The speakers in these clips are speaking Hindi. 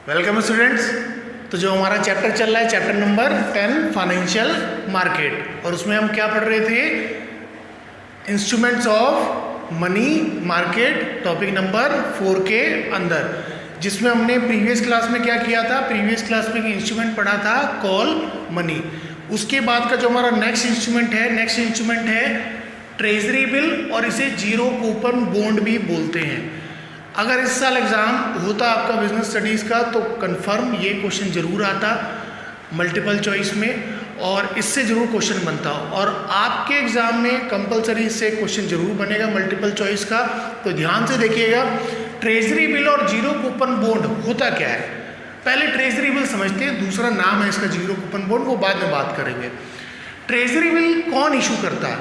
Welcome students. तो जो हमारा चैप्टर चल रहा है चैप्टर नंबर 10 फाइनेंशियल मार्केट, और उसमें हम क्या पढ़ रहे थे? Instruments of money market, topic number 4 के अंदर, जिसमें हमने प्रीवियस क्लास में क्या किया था? प्रीवियस क्लास में इंस्ट्रूमेंट पढ़ा था कॉल मनी। उसके बाद का जो हमारा नेक्स्ट इंस्ट्रूमेंट है ट्रेजरी बिल, और इसे जीरो कूपन बॉन्ड भी बोलते हैं। अगर इस साल एग्ज़ाम होता आपका बिजनेस स्टडीज़ का तो कंफर्म ये क्वेश्चन जरूर आता मल्टीपल चॉइस में, और इससे ज़रूर क्वेश्चन बनता। और आपके एग्ज़ाम में कंपलसरी इससे क्वेश्चन जरूर बनेगा मल्टीपल चॉइस का। तो ध्यान से देखिएगा, ट्रेजरी बिल और जीरो कूपन बॉन्ड होता क्या है? पहले ट्रेजरी बिल समझते हैं, दूसरा नाम है इसका जीरो कूपन बॉन्ड, वो बाद में बात करेंगे। ट्रेजरी बिल कौन इशू करता है?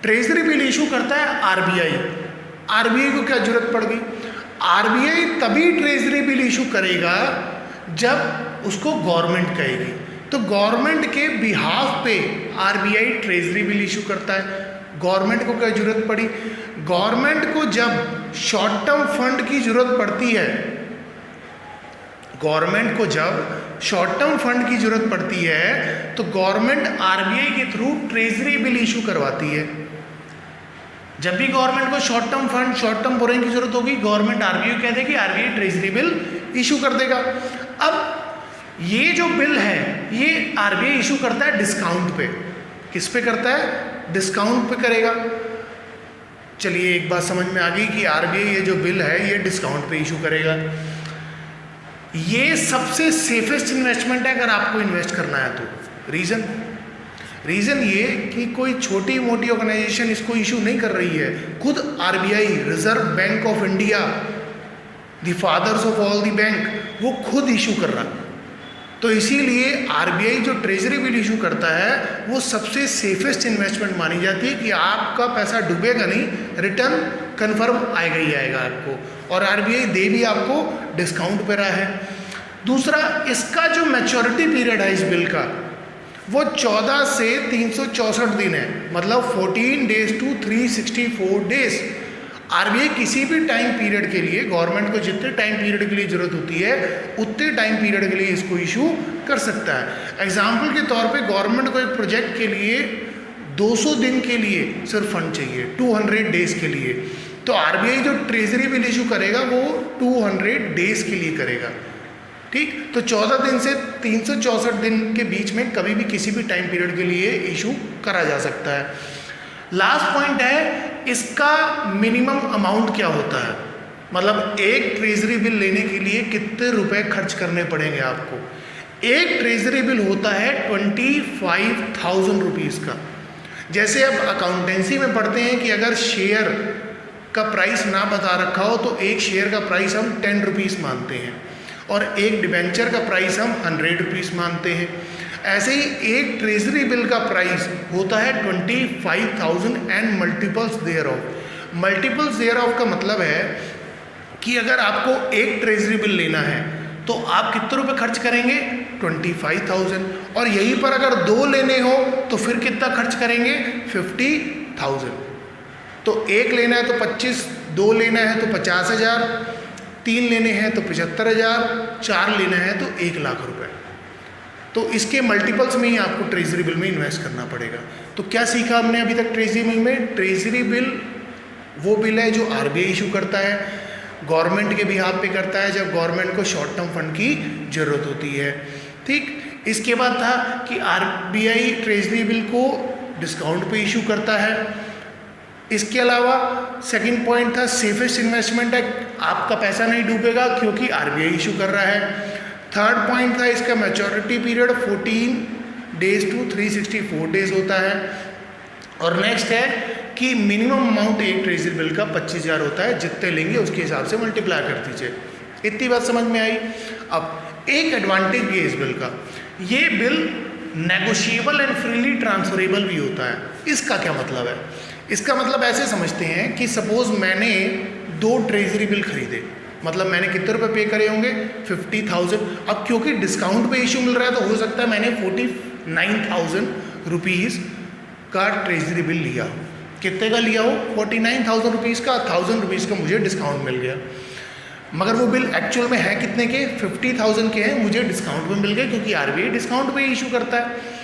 ट्रेजरी बिल इशू करता है आरबीआई। आरबीआई को क्या जरूरत पड़ गई? आरबीआई तभी ट्रेजरी बिल इशू करेगा जब उसको गवर्नमेंट कहेगी। तो गवर्नमेंट के बिहाफ पे आरबीआई ट्रेजरी बिल इशू करता है। गवर्नमेंट को क्या जरूरत पड़ी? गवर्नमेंट को जब शॉर्ट टर्म फंड की जरूरत पड़ती है, गवर्नमेंट को जब शॉर्ट टर्म फंड की जरूरत पड़ती है तो गवर्नमेंट आरबीआई के थ्रू ट्रेजरी बिल इशू करवाती है। जब भी गवर्नमेंट को short term fund, short term borrowing की जरूरत होगी, गवर्नमेंट आरबीआई कह देगी, आरबीआई ट्रेजरी बिल इशू कर देगा। अब ये जो बिल है ये आरबीआई इशू करता है डिस्काउंट पे। किस पे करता है? डिस्काउंट पे करेगा। चलिए एक बात समझ में आ गई कि आरबीआई ये जो बिल है ये डिस्काउंट पे इशू करेगा। ये सबसे सेफेस्ट इन्वेस्टमेंट है अगर आपको इन्वेस्ट करना है तो। रीज़न ये कि कोई छोटी मोटी ऑर्गेनाइजेशन इसको इशू नहीं कर रही है, खुद RBI, reserve bank of India, the fathers of all the bank, वो खुद इशू कर रहा है। तो इसीलिए आरबीआई जो ट्रेजरी बिल इशू करता है वो सबसे सेफेस्ट इन्वेस्टमेंट मानी जाती है कि आपका पैसा डूबेगा नहीं, रिटर्न कन्फर्म आएगा ही आएगा आपको, और आरबीआई दे भी आपको डिस्काउंट पे रहा है। दूसरा, इसका जो मैच्योरिटी पीरियड है इस बिल का वो 14 से 364 दिन है, मतलब 14 डेज टू 364 डेज। आरबीआई किसी भी टाइम पीरियड के लिए, गवर्नमेंट को जितने टाइम पीरियड के लिए ज़रूरत होती है उतने टाइम पीरियड के लिए इसको इशू कर सकता है। एग्जाम्पल के तौर पे गवर्नमेंट को एक प्रोजेक्ट के लिए 200 दिन के लिए सिर्फ फंड चाहिए, 200 डेज के लिए, तो आरबीआई जो ट्रेजरी बिल इशू करेगा वो 200 डेज के लिए करेगा। ठीक, तो 14 दिन से 364 दिन के बीच में कभी भी किसी भी टाइम पीरियड के लिए इशू करा जा सकता है। लास्ट पॉइंट है, इसका मिनिमम अमाउंट क्या होता है, मतलब एक ट्रेजरी बिल लेने के लिए कितने रुपए खर्च करने पड़ेंगे आपको। एक ट्रेजरी बिल होता है 25,000 रुपीज़ का। जैसे अब अकाउंटेंसी में पढ़ते हैं कि अगर शेयर का प्राइस ना बता रखा हो तो एक शेयर का प्राइस हम 10 रुपीज़ मानते हैं, और एक डिबेंचर का प्राइस हम 100 रुपीज़ मानते हैं। ऐसे ही एक ट्रेजरी बिल का प्राइस होता है 25,000 and multiples there of. Multiples there of का मतलब है कि अगर आपको एक ट्रेजरी बिल लेना है तो आप कितने रुपए खर्च करेंगे? 25,000। और यहीं पर अगर 2 लेने हो तो फिर कितना खर्च करेंगे? 50,000। तो एक लेना है तो 25, 2 लेना है तो 50,000, 3 लेने हैं तो 75,000, 4 लेना है तो 1 लाख रुपए। तो इसके मल्टीपल्स में ही आपको ट्रेजरी बिल में इन्वेस्ट करना पड़ेगा। तो क्या सीखा हमने अभी तक ट्रेजरी बिल में? ट्रेजरी बिल वो बिल है जो आरबीआई इशू करता है, गवर्नमेंट के बिहाफ पे करता है जब गवर्नमेंट को शॉर्ट टर्म फंड की ज़रूरत होती है। ठीक, इसके बाद था कि आरबीआई ट्रेजरी बिल को डिस्काउंट पे इशू करता है। इसके अलावा सेकंड पॉइंट था सेफेस्ट इन्वेस्टमेंट है, आपका पैसा नहीं डूबेगा क्योंकि आरबीआई इशू कर रहा है। थर्ड पॉइंट था इसका maturity period 14 days to 364 days होता है। और नेक्स्ट है कि मिनिमम अमाउंट एक ट्रेजरी बिल का 25,000 होता है, जितने लेंगे उसके हिसाब से मल्टीप्लाई कर दीजिए। इतनी बात समझ में आई। अब एक एडवांटेज भी है इस बिल का, ये bill negotiable and freely transferable भी होता है। इसका क्या मतलब है? इसका मतलब ऐसे समझते हैं कि सपोज मैंने 2 ट्रेजरी बिल खरीदे, मतलब मैंने कितने रुपए पे करे होंगे? 50,000। अब क्योंकि डिस्काउंट पे इशू मिल रहा है तो हो सकता है मैंने 49,000 रुपीज़ का ट्रेजरी बिल लिया। कितने का लिया हो? 49,000 रुपीज़ का, 1,000 रुपीज़ का मुझे डिस्काउंट मिल गया। मगर वो बिल एक्चुअल में है कितने के, 50,000 के हैं, मुझे डिस्काउंट में मिल गए क्योंकि आरबीआई डिस्काउंट पे इशू करता है।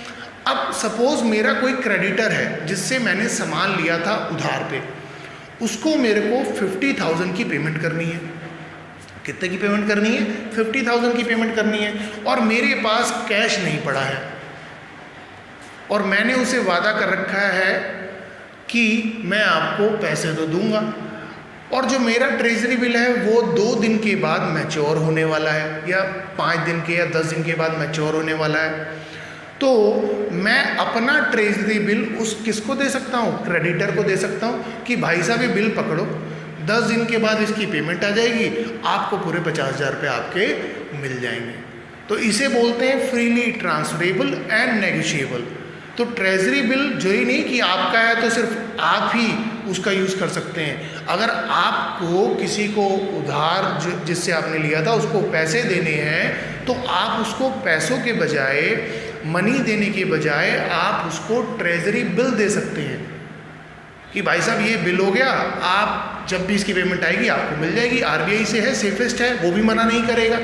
अब सपोज मेरा कोई क्रेडिटर है जिससे मैंने सामान लिया था उधार पे, उसको मेरे को 50,000 की पेमेंट करनी है। कितने की पेमेंट करनी है, 50,000 की पेमेंट करनी है, और मेरे पास कैश नहीं पड़ा है, और मैंने उसे वादा कर रखा है कि मैं आपको पैसे तो दूंगा, और जो मेरा ट्रेजरी बिल है वो 2 दिन के बाद मैच्योर होने वाला है, या 5 दिन के या 10 दिन के बाद मैच्योर होने वाला है। तो मैं अपना ट्रेजरी बिल उस किसको दे सकता हूँ, क्रेडिटर को दे सकता हूँ कि भाई साहब ये बिल पकड़ो, 10 दिन के बाद इसकी पेमेंट आ जाएगी, आपको पूरे 50,000 रुपये आपके मिल जाएंगे। तो इसे बोलते हैं फ्रीली ट्रांसफरेबल एंड नेगोशिएबल। तो ट्रेजरी बिल जो ही नहीं कि आपका है तो सिर्फ आप ही उसका यूज़ कर सकते हैं। अगर आपको किसी को उधार जिससे आपने लिया था उसको पैसे देने हैं, तो आप उसको पैसों के बजाय, मनी देने के बजाय आप उसको ट्रेजरी बिल दे सकते हैं कि भाई साहब ये बिल हो गया, आप जब भी इसकी पेमेंट आएगी आपको मिल जाएगी। आरबीआई से है, सेफेस्ट है, वो भी मना नहीं करेगा।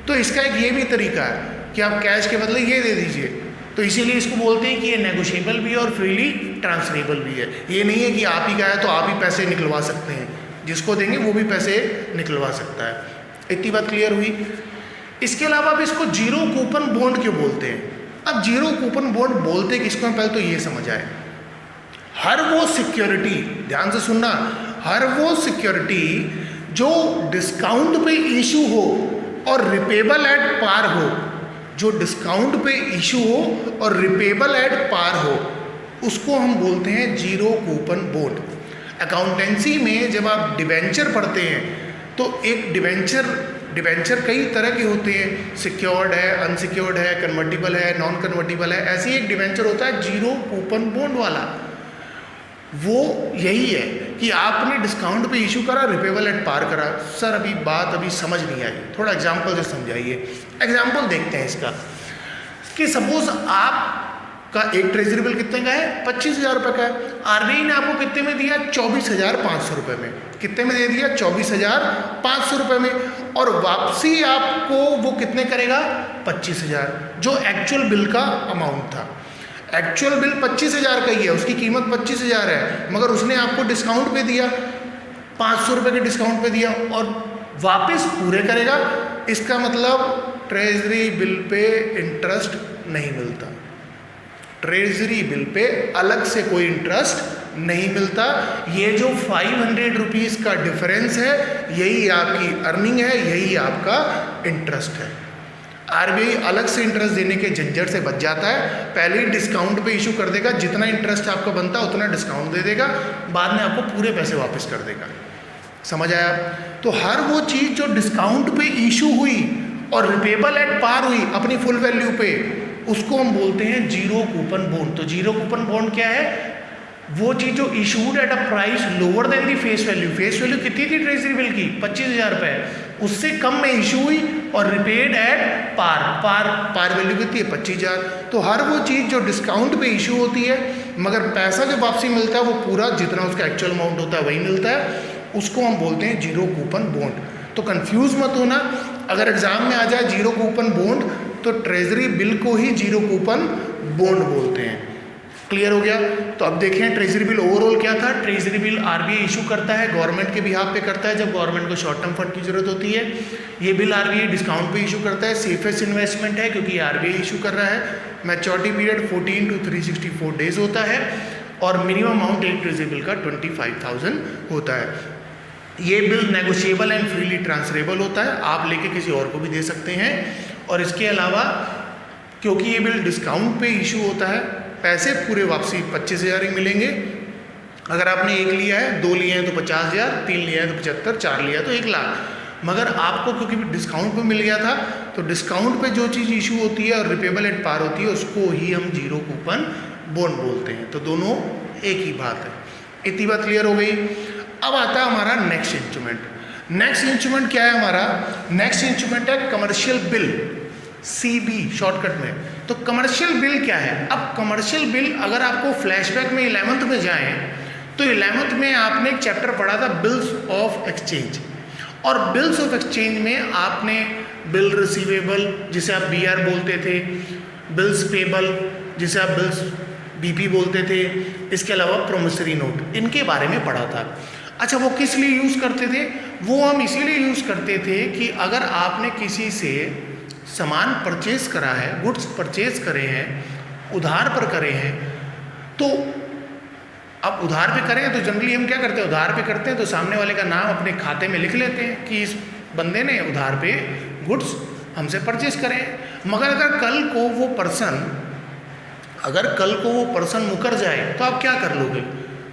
तो इसका एक ये भी तरीका है कि आप कैश के बदले ये दे दीजिए। तो इसीलिए इसको बोलते हैं कि ये नेगोशिएबल भी है और फ्रीली ट्रांसफरेबल भी है। ये नहीं है कि आप ही का है तो आप ही पैसे निकलवा सकते हैं, जिसको देंगे वो भी पैसे निकलवा सकता है। इतनी बात क्लियर हुई। इसके अलावा अब इसको जीरो कूपन बॉन्ड क्यों बोलते हैं? अब जीरो कूपन बॉन्ड बोलते किसको हैं, पहले तो ये समझ आए। हर वो सिक्योरिटी, ध्यान से सुनना, हर वो सिक्योरिटी जो डिस्काउंट पे इशू हो और रिपेबल एट पार हो, जो डिस्काउंट पे इशू हो और रिपेबल एट पार हो, उसको हम बोलते हैं जीरो कूपन बॉन्ड। अकाउंटेंसी में जब आप डिवेंचर पढ़ते हैं तो एक डिवेंचर कई तरह के होते हैं, सिक्योर्ड है, अनसिक्योर्ड है, कन्वर्टिबल है, नॉन कन्वर्टिबल है। ऐसे ही एक डिवेंचर होता है जीरो कूपन बॉन्ड वाला। वो यही है कि आपने डिस्काउंट पे इशू करा, रिपेबल एट पार करा। सर अभी बात समझ नहीं आई, थोड़ा एग्जांपल से समझाइए। एग्जांपल देखते हैं इसका कि सपोज आपका एक ट्रेजरी बिल कितने का है, 25,000 रुपये का है। आरबीआई ने आपको कितने में दिया, 24,500 रुपये में। कितने में दे दिया, 24,500 रुपये में, और वापसी आपको वो कितने करेगा, 25,000, जो एक्चुअल बिल का अमाउंट था। एक्चुअल बिल 25,000 का ही है, उसकी कीमत 25,000 है, मगर उसने आपको डिस्काउंट पे दिया, 500 रुपये के डिस्काउंट पे दिया, और वापस पूरे करेगा। इसका मतलब ट्रेजरी बिल पे इंटरेस्ट नहीं मिलता, ट्रेजरी बिल पे अलग से कोई इंटरेस्ट नहीं मिलता। ये जो 500 रुपीज़ का डिफरेंस है, यही आपकी अर्निंग है, यही आपका इंटरेस्ट है। आरबीआई अलग से इंटरेस्ट देने के झंझट से बच जाता है। पहले ही डिस्काउंट पे इशू कर देगा, जितना इंटरेस्ट आपका बनता है उतना डिस्काउंट दे देगा, बाद में आपको पूरे पैसे वापस कर देगा। समझ आया? तो हर वो चीज़ जो डिस्काउंट पे इशू हुई और रिपेबल एट पार हुई अपनी फुल वैल्यू पे, उसको हम बोलते हैं जीरो कूपन बॉन्ड। तो जीरो कूपन बॉन्ड क्या है, वो चीज़ जो issued at a price lower than the face value. Face value कितनी थी ट्रेजरी बिल की, 25,000 रुपये, उससे कम में इशू हुई और रिपेड एट पार वैल्यू कितनी है, 25,000। तो हर वो चीज़ जो डिस्काउंट पे इशू होती है मगर पैसा जो वापसी मिलता है वो पूरा जितना उसका एक्चुअल अमाउंट होता है वही मिलता है, उसको हम बोलते हैं जीरो कूपन बॉन्ड। तो कंफ्यूज मत होना, अगर एग्जाम में आ जाए जीरो कूपन बॉन्ड तो ट्रेजरी बिल को ही जीरो कूपन बॉन्ड बोलते हैं। क्लियर हो गया? तो अब देखें ट्रेजरी बिल ओवरऑल क्या था। ट्रेजरी बिल आरबीआई इशू करता है, गवर्नमेंट के बिहाफ पे करता है जब गवर्नमेंट को शॉर्ट टर्म फंड की जरूरत होती है। ये बिल आरबीआई डिस्काउंट पे इशू करता है, सेफेस्ट इन्वेस्टमेंट है क्योंकि आरबीआई इशू कर रहा है। मैच्योरिटी पीरियड 14 to 364 डेज होता है और मिनिमम अमाउंट एक ट्रेजरी बिल का 25,000 होता है। ये bill negotiable and freely transferable होता है, आप लेके किसी और को भी दे सकते हैं। और इसके अलावा क्योंकि ये बिल डिस्काउंट पे इशू होता है, पैसे पूरे वापसी 25,000 ही मिलेंगे। अगर आपने एक लिया है, 2 लिए हैं तो 50,000, 3 लिया है तो 75,000, 4 लिया है तो 1,00,000। मगर आपको क्योंकि डिस्काउंट पे मिल गया था तो डिस्काउंट पे जो चीज़ इशू होती है और रिपेबल एट पार होती है उसको ही हम जीरो कूपन बॉन्ड बोलते हैं। तो दोनों एक ही बात है। इतनी बात क्लियर हो गई। अब आता है हमारा नेक्स्ट इंस्ट्रूमेंट। नेक्स्ट इंस्ट्रूमेंट क्या है हमारा? नेक्स्ट इंस्ट्रूमेंट है कमर्शियल बिल, CB शॉर्टकट में। तो कमर्शियल बिल क्या है? अब कमर्शियल बिल अगर आपको फ्लैशबैक में 11th में जाएं तो 11th में आपने एक चैप्टर पढ़ा था बिल्स ऑफ एक्सचेंज, और बिल्स ऑफ एक्सचेंज में आपने बिल रिसीवेबल जिसे आप BR बोलते थे, बिल्स पेबल जिसे आप बिल्स BP बोलते थे, इसके अलावा प्रोमिसरी नोट, इनके बारे में पढ़ा था। अच्छा, वो किस लिए यूज़ करते थे? वो हम इसीलिए यूज़ करते थे कि अगर आपने किसी से सामान परचेज करा है, गुड्स परचेज करे हैं, उधार पर करे हैं, तो अब उधार पे करें तो जनरली हम क्या करते हैं, उधार पे करते हैं तो सामने वाले का नाम अपने खाते में लिख लेते हैं कि इस बंदे ने उधार पे गुड्स हमसे परचेज करें। मगर अगर कल को वो पर्सन मुकर जाए तो आप क्या कर लोगे?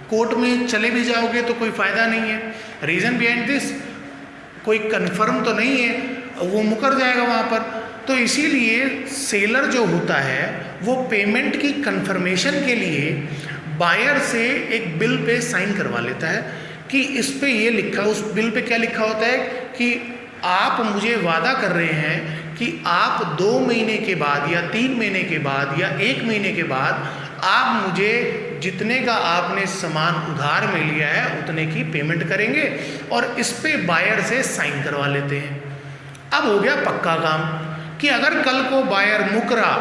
कोर्ट में चले भी जाओगे तो कोई फ़ायदा नहीं है। रीज़न बिहाइंड दिस, कोई कन्फर्म तो नहीं है, वो मुकर जाएगा वहाँ पर। तो इसीलिए सेलर जो होता है वो पेमेंट की कन्फर्मेशन के लिए बायर से एक बिल पे साइन करवा लेता है कि इस पे ये लिखा, उस बिल पे क्या लिखा होता है कि आप मुझे वादा कर रहे हैं कि आप 2 महीने के बाद या 3 महीने के बाद या 1 महीने के बाद आप मुझे जितने का आपने सामान उधार में लिया है उतने की पेमेंट करेंगे, और इस पे बायर से साइन करवा लेते हैं। अब हो गया पक्का काम कि अगर कल को बायर मुकरा,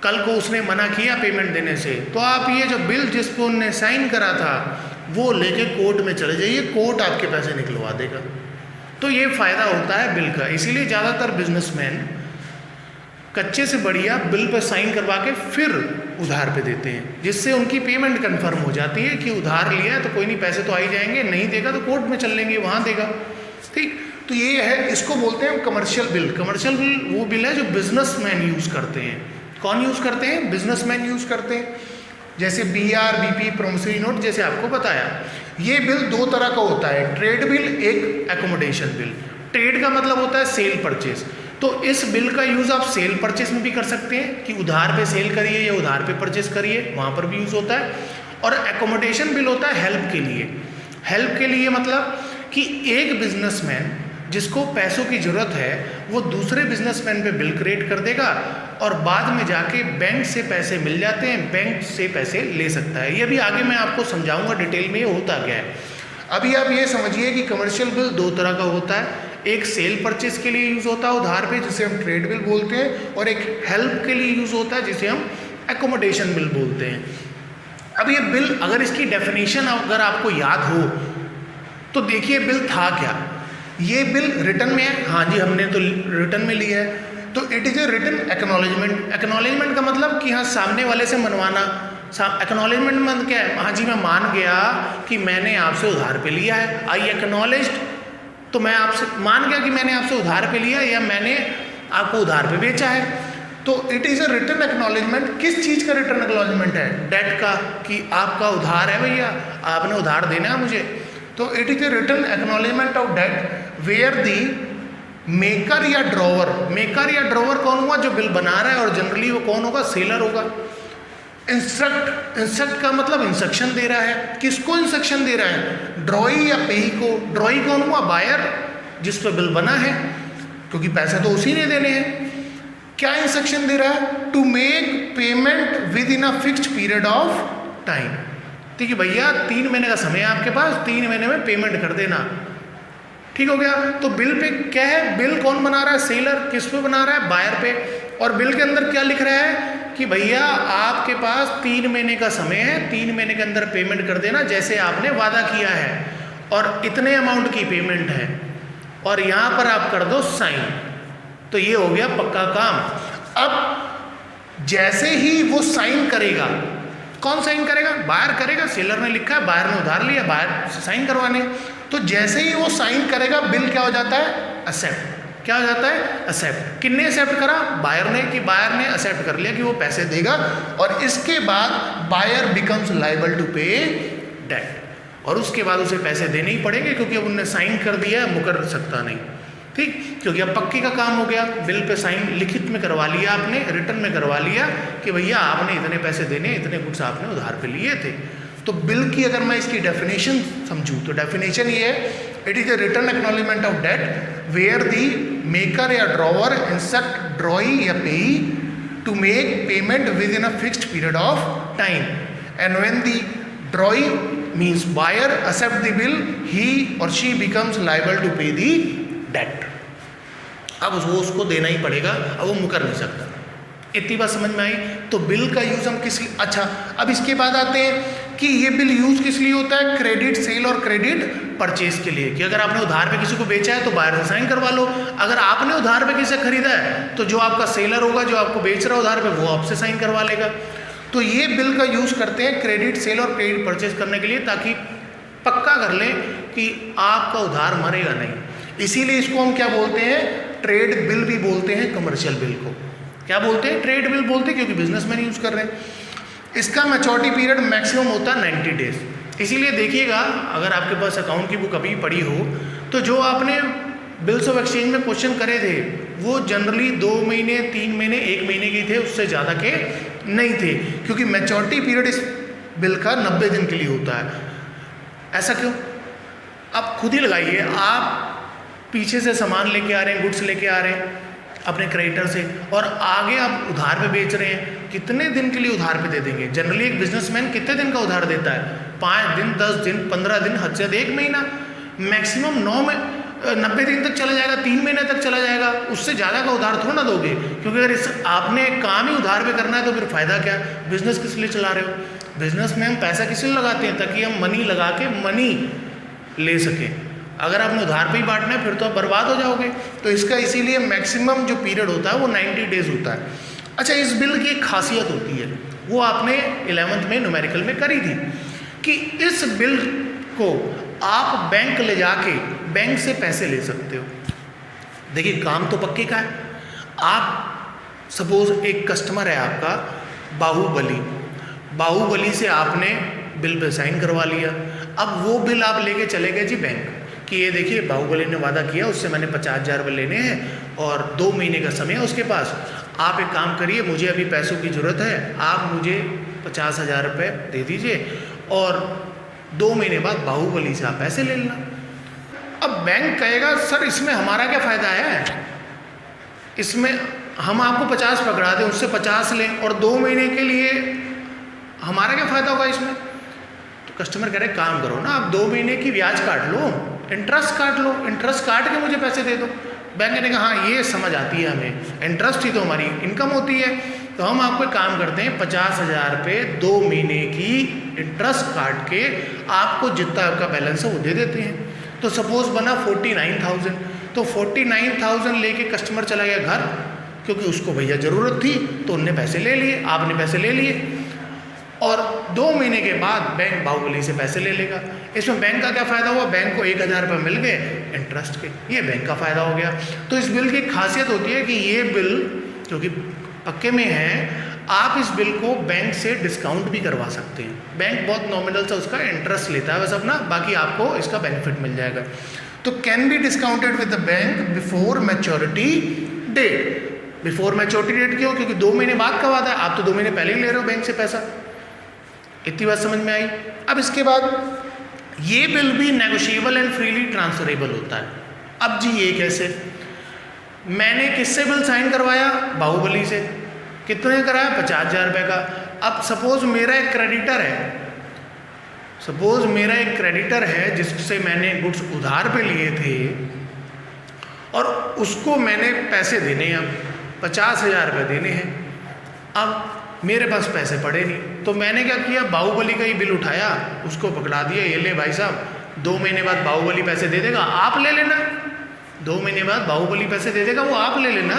कल को उसने मना किया पेमेंट देने से, तो आप ये जो बिल जिस पर उनने साइन करा था वो लेके कोर्ट में चले जाइए, कोर्ट आपके पैसे निकलवा देगा। तो ये फ़ायदा होता है बिल का। इसीलिए ज़्यादातर बिजनेसमैन कच्चे से बढ़िया बिल पर साइन करवा के फिर उधार पे देते हैं, जिससे उनकी पेमेंट कंफर्म हो जाती है कि उधार लिया है तो कोई नहीं, पैसे तो आ ही जाएंगे, नहीं देगा तो कोर्ट में चल लेंगे, वहाँ देगा। ठीक, तो ये है, इसको बोलते हैं कमर्शियल बिल। कमर्शियल बिल वो बिल है जो बिजनेसमैन यूज़ करते हैं। कौन यूज़ करते हैं? बिजनेसमैन यूज़ करते हैं। जैसे BR, BP, प्रोमिसरी नोट जैसे आपको बताया। ये बिल 2 तरह का होता है, ट्रेड बिल, एक एकोमोडेशन बिल। ट्रेड का मतलब होता है सेल परचेज, तो इस बिल का यूज़ आप सेल परचेज में भी कर सकते हैं कि उधार पे सेल करिए या उधार पे परचेज करिए, वहाँ पर भी यूज़ होता है। और एकोमोडेशन बिल होता है हेल्प के लिए। हेल्प के लिए मतलब कि एक बिजनेसमैन जिसको पैसों की ज़रूरत है वो दूसरे बिजनेसमैन पे बिल क्रिएट कर देगा और बाद में जाके बैंक से पैसे मिल जाते हैं, बैंक से पैसे ले सकता है। ये भी आगे मैं आपको समझाऊंगा डिटेल में ये होता क्या है। अभी आप ये समझिए कि कमर्शियल बिल 2 तरह का होता है, एक सेल परचेज के लिए यूज़ होता है उधार पे जिसे हम ट्रेड बिल बोलते हैं, और एक हेल्प के लिए यूज़ होता है जिसे हम एकोमोडेशन बिल बोलते हैं। अब ये बिल, अगर इसकी डेफिनेशन अगर आपको याद हो तो देखिए बिल था क्या। ये बिल रिटर्न में है, हाँ जी हमने तो रिटर्न में लिया है, तो it is a written acknowledgement. Acknowledgement का मतलब कि हाँ सामने वाले से मनवाना। एक्नॉलेजमेंट मतलब क्या है? हाँ जी मैं मान गया कि मैंने आपसे उधार पे लिया है, आई एक्नॉलेज्ड, तो मैं आपसे मान गया कि मैंने आपसे उधार पे लिया या मैंने आपको उधार पे बेचा है। तो it is a written acknowledgement. किस चीज़ का रिटन एक्नॉलेजमेंट है? डेट का, कि आपका उधार है भैया, आपने उधार देना है मुझे। तो it is a written acknowledgement of debt where the maker या ड्रॉवर। मेकर या ड्रॉवर कौन हुआ? जो बिल बना रहा है, और जनरली वो कौन होगा? सेलर होगा। इंस्ट्रक्ट का मतलब इंस्ट्रक्शन दे रहा है। किसको इंस्ट्रक्शन दे रहा है? ड्रॉई या पेई को। ड्रॉई कौन हुआ? बायर, जिस पर बिल बना है, क्योंकि पैसे तो उसी ने देने हैं। क्या इंस्ट्रक्शन दे रहा है? To make payment within a fixed period of time. ठीक है भैया, 3 महीने का समय है आपके पास, 3 महीने में पेमेंट कर देना। ठीक हो गया। तो बिल पे क्या है? बिल कौन बना रहा है? सेलर। किस पे बना रहा है? बायर पे। और बिल के अंदर क्या लिख रहा है कि भैया आपके पास 3 महीने का समय है, 3 महीने के अंदर पेमेंट कर देना जैसे आपने वादा किया है, और इतने अमाउंट की पेमेंट है, और यहाँ पर आप कर दो साइन। तो ये हो गया पक्का काम। अब जैसे ही वो साइन करेगा, कौन साइन करेगा? बायर करेगा। सेलर ने लिखा है, बायर ने उधार लिया, बायर से साइन करवाने। तो जैसे ही वो साइन करेगा बिल क्या हो जाता है? एक्सेप्ट। क्या हो जाता है? एक्सेप्ट। किसने एक्सेप्ट करा? बायर ने। कि बायर ने एक्सेप्ट कर लिया कि वो पैसे देगा, और इसके बाद बायर बिकम्स लायबल टू पे डेट, और उसके बाद उसे पैसे देने ही पड़ेंगे क्योंकि अब उन्होंने साइन कर दिया है, मुकर सकता नहीं। ठीक, क्योंकि अब पक्की का काम हो गया। बिल पे साइन लिखित में करवा लिया आपने, रिटर्न में करवा लिया कि भैया आपने इतने पैसे देने, इतने गुड्स आपने उधार पे लिए थे। तो बिल की अगर मैं इसकी डेफिनेशन समझूं तो डेफिनेशन ये है, it is a written acknowledgement of debt where the maker या ड्रॉवर इंस्ट्रक्ट ड्रॉई या payee to make payment within a fixed period of time, and when the drawee means buyer accept the bill, he और शी बिकम्स लायबल टू पे दी डेट। अब वो उसको देना ही पड़ेगा, अब वो मुकर नहीं सकता। इतनी बात समझ में आई? तो बिल का यूज़ हम किस लिए, अच्छा अब इसके बाद आते हैं कि ये बिल यूज़ किस लिए होता है? क्रेडिट सेल और क्रेडिट परचेज के लिए, कि अगर आपने उधार पे किसी को बेचा है तो बायर से साइन करवा लो। अगर आपने उधार पे किसी से खरीदा है तो जो आपका सेलर होगा, जो आपको बेच रहा है उधार पे, वो आपसे साइन करवा लेगा। तो ये बिल का यूज़ करते हैं क्रेडिट सेल और क्रेडिट परचेज करने के लिए, ताकि पक्का कर लें कि आपका उधार मरेगा नहीं। इसीलिए इसको हम क्या बोलते हैं? ट्रेड बिल भी बोलते हैं, कमर्शियल बिल को क्या बोलते हैं? ट्रेड बिल बोलते हैं, क्योंकि बिजनेसमैन यूज़ कर रहे हैं। इसका मैच्योरिटी पीरियड मैक्सिमम होता है 90 डेज। इसीलिए देखिएगा, अगर आपके पास अकाउंट की बुक अभी पड़ी हो तो जो आपने बिल्स ऑफ एक्सचेंज में क्वेश्चन करे थे वो जनरली 2 महीने, 3 महीने, 1 महीने के थे, उससे ज़्यादा के नहीं थे, क्योंकि मैच्योरिटी पीरियड इस बिल का 90 दिन के लिए होता है। ऐसा क्यों? आप खुद ही लगाइए। आप पीछे से सामान लेके आ रहे हैं, गुड्स लेके आ रहे हैं अपने क्रेडिटर से, और आगे आप उधार पे बेच रहे हैं, कितने दिन के लिए उधार पे दे देंगे? जनरली एक बिजनेसमैन कितने दिन का उधार देता है? 5 दिन, 10 दिन, 15 दिन, हद से 1 महीना, मैक्सिमम 90 दिन तक चला जाएगा, 3 महीने तक चला जाएगा। उससे ज़्यादा का उधार थोड़ा ना दोगे, क्योंकि अगर आपने काम ही उधार पे करना है तो फिर फ़ायदा क्या? बिजनेस किस लिए चला रहे हो? बिजनेस में हम पैसा किस लिए लगाते हैं? ताकि हम मनी लगा के मनी ले सकें। अगर आपने उधार पे ही बांटना है फिर तो आप बर्बाद हो जाओगे। तो इसका इसीलिए मैक्सिमम जो पीरियड होता है वो 90 डेज होता है। अच्छा, इस बिल की एक खासियत होती है, वो आपने 11th में न्यूमेरिकल में करी थी, कि इस बिल को आप बैंक ले जाके बैंक से पैसे ले सकते हो। देखिए, काम तो पक्के का है। आप सपोज एक कस्टमर है आपका बाहुबली से आपने बिल पे साइन करवा लिया। अब वो बिल आप लेके चले गए जी बैंक, कि ये देखिए बाहुबली ने वादा किया, उससे मैंने 50,000 रुपये लेने हैं और 2 महीने का समय है उसके पास। आप एक काम करिए, मुझे अभी पैसों की ज़रूरत है, आप मुझे 50,000 रुपये दे दीजिए और 2 महीने बाद बाहुबली से आप पैसे ले लेना। अब बैंक कहेगा सर इसमें हमारा क्या फ़ायदा है? इसमें हम आपको 50 पकड़ा दें, उससे 50 लें और 2 महीने के लिए हमारा क्या फ़ायदा होगा इसमें? तो कस्टमर कह रहे काम करो ना, आप 2 महीने की ब्याज काट लो, इंटरेस्ट काट लो, इंटरेस्ट काट के मुझे पैसे दे दो। बैंक ने कहा हाँ ये समझ आती है हमें, इंटरेस्ट ही तो हमारी इनकम होती है, तो हम आपको काम करते हैं 50,000 रुपये 2 महीने की इंटरेस्ट काट के आपको जितना आपका बैलेंस है वो दे देते हैं। तो सपोज बना 49,000, तो 49,000 लेके कस्टमर चला गया घर, क्योंकि उसको भैया ज़रूरत थी तो उनने पैसे ले लिए, आपने पैसे ले लिए, और 2 महीने के बाद बैंक बाहुबली से पैसे ले लेगा। इसमें बैंक का क्या फ़ायदा हुआ? बैंक को 1,000 रुपये मिल गए इंटरेस्ट के, ये बैंक का फ़ायदा हो गया। तो इस बिल की खासियत होती है कि ये बिल जो कि पक्के में है, आप इस बिल को बैंक से डिस्काउंट भी करवा सकते हैं। बैंक बहुत नॉमिनल सा उसका इंटरेस्ट लेता है बस अपना, बाकी आपको इसका बेनिफिट मिल जाएगा। तो can be discounted with the bank before maturity date. Before maturity date क्यों? क्योंकि 2 महीने बाद का वादा है, आप तो 2 महीने पहले ही ले रहे हो बैंक से पैसा। इतनी बात समझ में आई? अब इसके बाद ये बिल भी नेगोशिएबल एंड फ्रीली ट्रांसफरेबल होता है। अब जी ये कैसे? मैंने किससे बिल साइन करवाया? बाहुबली से। कितने कराया? 50,000 रुपये का। अब सपोज मेरा एक क्रेडिटर है, जिससे मैंने गुड्स उधार पे लिए थे और उसको मैंने पैसे देने हैं, अब 50,000 रुपये देने हैं। अब मेरे पास पैसे पड़े नहीं, तो मैंने क्या किया? बाहुबली का ही बिल उठाया, उसको पकड़ा दिया, ये ले भाई साहब, 2 महीने बाद बाहुबली पैसे दे देगा, आप ले लेना। 2 महीने बाद बाहुबली पैसे दे देगा, वो आप ले लेना,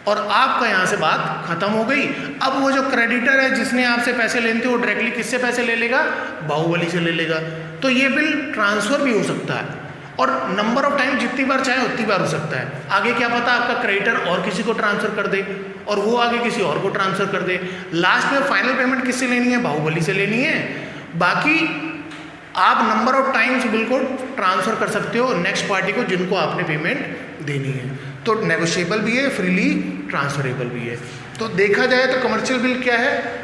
और आपका यहाँ से बात खत्म हो गई। अब वो जो क्रेडिटर है जिसने आपसे पैसे लेने थे, वो डायरेक्टली किससे पैसे ले लेगा? बाहुबली से ले लेगा। तो ये बिल ट्रांसफ़र भी हो सकता है, और नंबर ऑफ टाइम जितनी बार चाहे उतनी बार हो सकता है। आगे क्या पता आपका क्रेडिटर और किसी को ट्रांसफ़र कर दे और वो आगे किसी और को ट्रांसफ़र कर दे। लास्ट में फाइनल पेमेंट किससे लेनी है? बाहुबली से लेनी है। बाकी आप नंबर ऑफ टाइम्स बिल को ट्रांसफ़र कर सकते हो नेक्स्ट पार्टी को जिनको आपने पेमेंट देनी है। तो नेगोशिएबल भी है, फ्रीली ट्रांसफरेबल भी है। तो देखा जाए तो कमर्शियल बिल क्या है?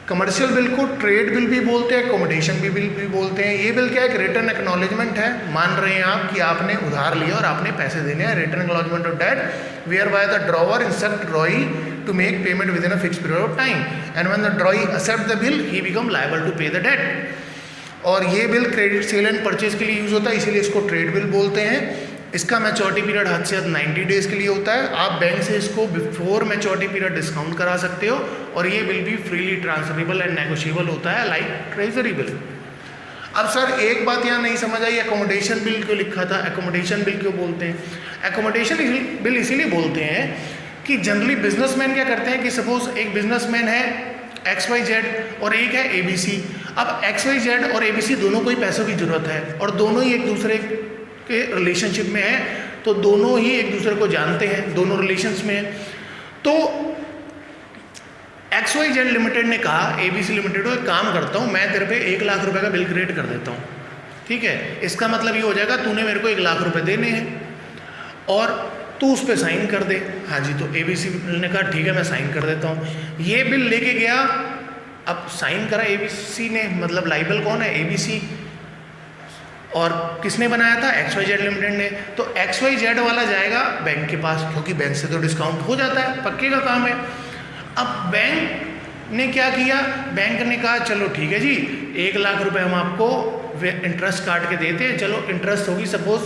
कमर्शियल बिल को ट्रेड बिल भी बोलते हैं, अकोमोडेशन बिल भी बोलते हैं। ये बिल क्या है? एक रिटर्न एक्नॉलेजमेंट है, मान रहे हैं आप कि आपने उधार लिया और आपने पैसे देने हैं। Return acknowledgement of debt whereby the drawer instruct drawee to make payment within a fix period of time, and when the drawee accept the bill he become liable to pay the debt. और ये bill credit sale and purchase के लिए यूज़ होता है, इसीलिए इसको ट्रेड बिल बोलते हैं। इसका मैच्योरिटी पीरियड हद से हद 90 डेज़ के लिए होता है। आप बैंक से इसको बिफोर मैच्योरिटी पीरियड डिस्काउंट करा सकते हो और ये बिल भी फ्रीली ट्रांसफरेबल एंड नेगोशिएबल होता है लाइक ट्रेजरी बिल। अब सर एक बात यहाँ नहीं समझ आई, एकोमोडेशन बिल क्यों लिखा था, एकोमोडेशन बिल क्यों बोलते हैं? एकोमोडेशन बिल इसीलिए बोलते हैं कि जनरली बिजनेसमैन क्या करते हैं कि सपोज एक बिजनेसमैन है XYZ और एक है ABC। अब XYZ और ABC दोनों को ही पैसों की ज़रूरत है और दोनों ही एक दूसरे के रिलेशनशिप में है, तो दोनों ही एक दूसरे को जानते हैं, दोनों रिलेशंस में हैं। तो XYZ लिमिटेड ने कहा ABC लिमिटेड को, एक काम करता हूँ मैं तेरे पे 1 लाख रुपए का बिल क्रिएट कर देता हूँ, ठीक है। इसका मतलब ये हो जाएगा तूने मेरे को 1 लाख रुपए देने हैं और तू उस पर साइन कर दे। हाँ जी, तो ABC ने कहा ठीक है मैं साइन कर देता हूँ। ये बिल लेके गया, अब साइन करा ABC ने, मतलब लाइबल कौन है? ABC। और किसने बनाया था? XYZ लिमिटेड ने। तो XYZ वाला जाएगा बैंक के पास, क्योंकि बैंक से तो डिस्काउंट हो जाता है, पक्के का काम है। अब बैंक ने क्या किया? बैंक ने कहा चलो ठीक है जी 1 लाख रुपए हम आपको इंटरेस्ट काट के देते हैं, चलो इंटरेस्ट होगी सपोज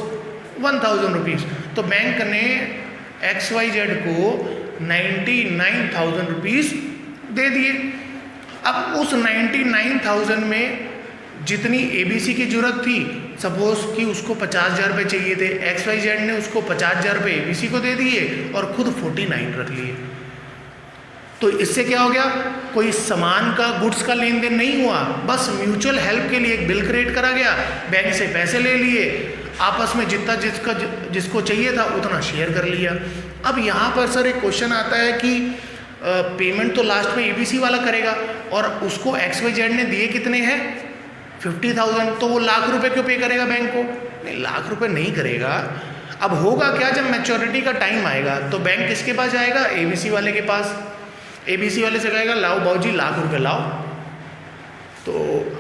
1000 रुपीज़। तो बैंक ने XYZ को 99,000 रुपीज़ दे दिए। अब उस 99,000 में जितनी ABC की जरूरत थी, सपोज कि उसको 50,000 रुपये चाहिए थे, XYZ ने उसको 50,000 रुपये ABC को दे दिए और खुद 49 रख लिए। तो इससे क्या हो गया? कोई सामान का, गुड्स का लेन देन नहीं हुआ, बस म्यूचुअल हेल्प के लिए एक बिल क्रिएट करा गया, बैंक से पैसे ले लिए, आपस में जितना जिसको चाहिए था उतना शेयर कर लिया। अब यहाँ पर सर एक क्वेश्चन आता है कि पेमेंट तो लास्ट में ABC वाला करेगा और उसको XYZ ने दिए कितने हैं? 50,000। तो वो लाख रुपए क्यों पे करेगा बैंक को? नहीं, लाख रुपए नहीं करेगा। अब होगा क्या, जब मैच्योरिटी का टाइम आएगा तो बैंक किसके पास जाएगा? ABC वाले के पास। ABC वाले से कहेगा लाओ बाबूजी लाख रुपए लाओ। तो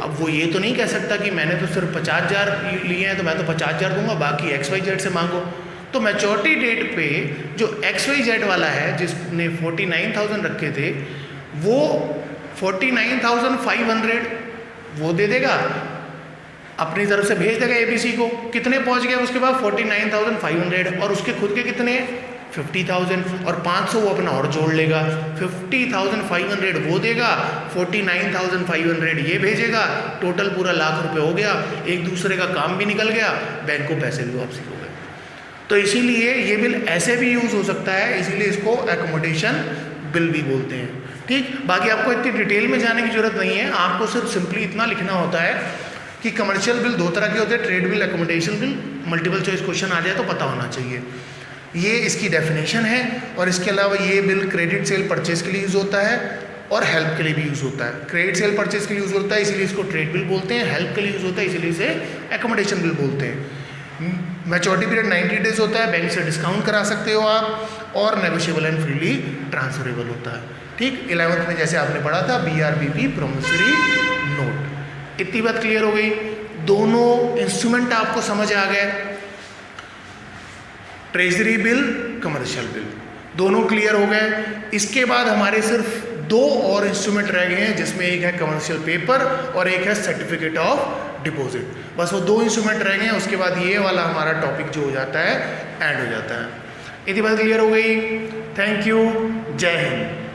अब वो ये तो नहीं कह सकता कि मैंने तो सिर्फ 50,000 लिए हैं तो मैं तो 50,000 दूंगा, बाकी XYZ से मांगो। तो मैच्योरिटी डेट पे जो XYZ वाला है जिसने 49,000 रखे थे, वो 49,500 वो दे देगा, अपनी तरफ से भेज देगा ABC को। कितने पहुंच गए उसके बाद? 49,500। और उसके खुद के कितने? 50,000 और 500 वो अपना और जोड़ लेगा। 50,500 वो देगा, 49,500 ये भेजेगा, टोटल पूरा लाख रुपए हो गया। एक दूसरे का काम भी निकल गया, बैंक को पैसे भी वापसी हो गए। तो इसीलिए ये बिल ऐसे भी यूज़ हो सकता है, इसीलिए इसको एकोमोडेशन बिल भी बोलते हैं, ठीक। बाकी आपको इतनी डिटेल में जाने की जरूरत नहीं है, आपको सिर्फ सिंपली इतना लिखना होता है कि कमर्शियल बिल 2 तरह के होते हैं, trade bill, accommodation bill. Multiple choice question आ जाए तो पता होना चाहिए। ये इसकी डेफिनेशन है। और इसके अलावा ये बिल क्रेडिट सेल परचेज के लिए यूज़ होता है और हेल्प के लिए भी यूज़ होता है। क्रेडिट सेल परचेज के लिए यूज़ होता है इसीलिए इसको ट्रेड बिल बोलते हैं, हेल्प के लिए यूज़ होता है इसीलिए इसे एकोमोडेशन बिल बोलते हैं। मैच्योरिटी पीरियड 90 डेज होता है, बैंक से डिस्काउंट करा सकते हो आप, और नेगोशिएबल एंड फ्रीली ट्रांसफरेबल होता है, ठीक। 11th में जैसे आपने पढ़ा था BRBP प्रोमिसरी नोट। इतनी बात क्लियर हो गई। दोनों इंस्ट्रूमेंट आपको समझ आ गए, ट्रेजरी बिल, कमर्शियल बिल, दोनों क्लियर हो गए। इसके बाद हमारे सिर्फ 2 और इंस्ट्रूमेंट रह गए हैं, जिसमें एक है कमर्शियल पेपर और एक है सर्टिफिकेट ऑफ डिपॉजिट। बस वो 2 इंस्ट्रूमेंट रह गए हैं, उसके बाद ये वाला हमारा टॉपिक जो हो जाता है एंड हो जाता है। इतनी बात क्लियर हो गई। थैंक यू, जय हिंद।